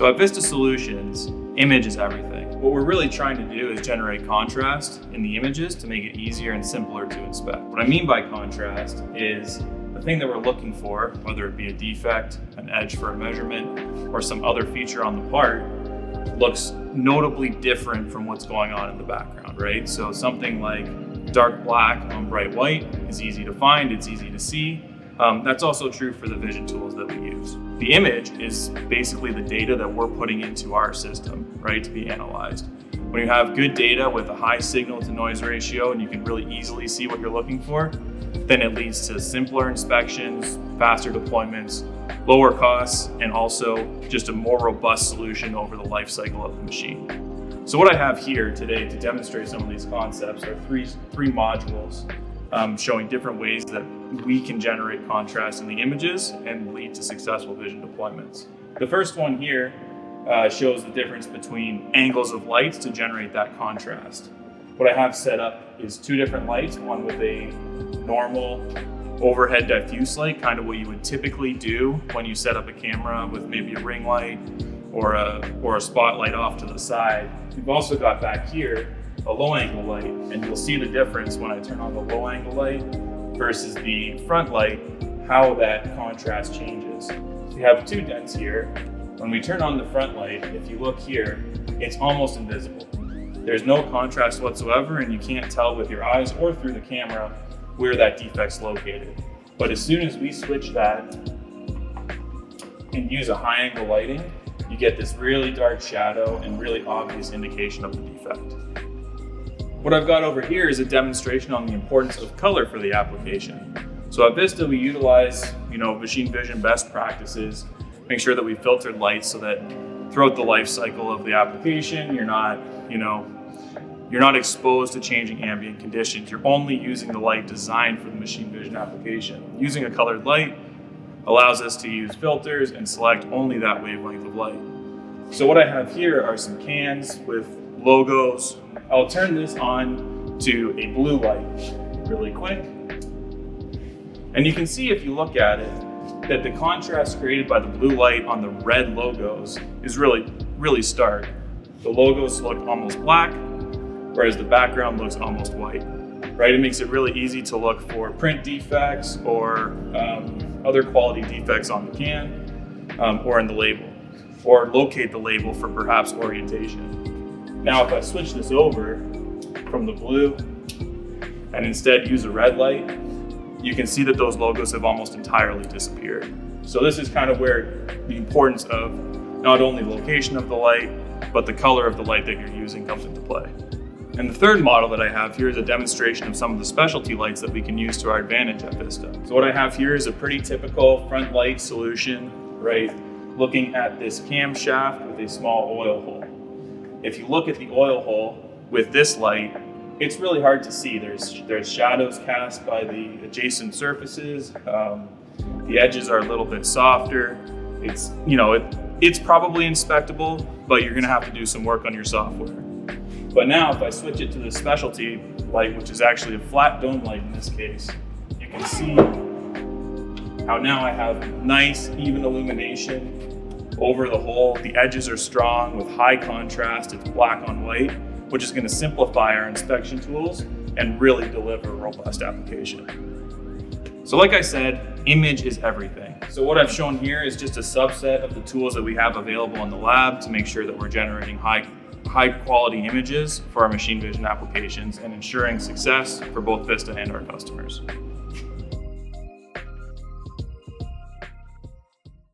So at Vista Solutions, image is everything. What we're really trying to do is generate contrast in the images to make it easier and simpler to inspect. What I mean by contrast is the thing that we're looking for, whether it be a defect, an edge for a measurement, or some other feature on the part, looks notably different from what's going on in the background, right? So something like dark black on bright white is easy to find, it's easy to see. That's also true for the vision tools that we use. The image is basically the data that we're putting into our system, right, to be analyzed. When you have good data with a high signal to noise ratio and you can really easily see what you're looking for, then it leads to simpler inspections, faster deployments, lower costs, and also just a more robust solution over the life cycle of the machine. So what I have here today to demonstrate some of these concepts are three modules showing different ways that we can generate contrast in the images and lead to successful vision deployments. The first one here shows the difference between angles of lights to generate that contrast. What I have set up is two different lights, one with a normal overhead diffuse light, kind of what you would typically do when you set up a camera with maybe a ring light or a spotlight off to the side. We've also got back here a low angle light, and you'll see the difference when I turn on the low angle light versus the front light, how that contrast changes. So you have two dents here. When we turn on the front light, if you look here, it's almost invisible. There's no contrast whatsoever, and you can't tell with your eyes or through the camera where that defect's located. But as soon as we switch that and use a high angle lighting, you get this really dark shadow and really obvious indication of the defect. What I've got over here is a demonstration on the importance of color for the application. So at Vista, we utilize, machine vision best practices, make sure that we filtered lights so that throughout the life cycle of the application, you're not exposed to changing ambient conditions. You're only using the light designed for the machine vision application. Using a colored light allows us to use filters and select only that wavelength of light. So what I have here are some cans with logos. I'll turn this on to a blue light really quick. And you can see if you look at it, that the contrast created by the blue light on the red logos is really, really stark. The logos look almost black, whereas the background looks almost white, right? It makes it really easy to look for print defects or other quality defects on the can or in the label, or locate the label for perhaps orientation. Now, if I switch this over from the blue and instead use a red light, you can see that those logos have almost entirely disappeared. So this is kind of where the importance of not only location of the light, but the color of the light that you're using comes into play. And the third model that I have here is a demonstration of some of the specialty lights that we can use to our advantage at Vista. So what I have here is a pretty typical front light solution, right? Looking at this camshaft with a small oil hole. If you look at the oil hole with this light, it's really hard to see. There's shadows cast by the adjacent surfaces. The edges are a little bit softer. It's probably inspectable, but you're gonna have to do some work on your software. But now if I switch it to the specialty light, which is actually a flat dome light in this case, you can see how now I have nice, even illumination over the hole. The edges are strong with high contrast. It's black on white, which is going to simplify our inspection tools and really deliver a robust application. So like I said, image is everything. So what I've shown here is just a subset of the tools that we have available in the lab to make sure that we're generating high quality images for our machine vision applications and ensuring success for both Vista and our customers.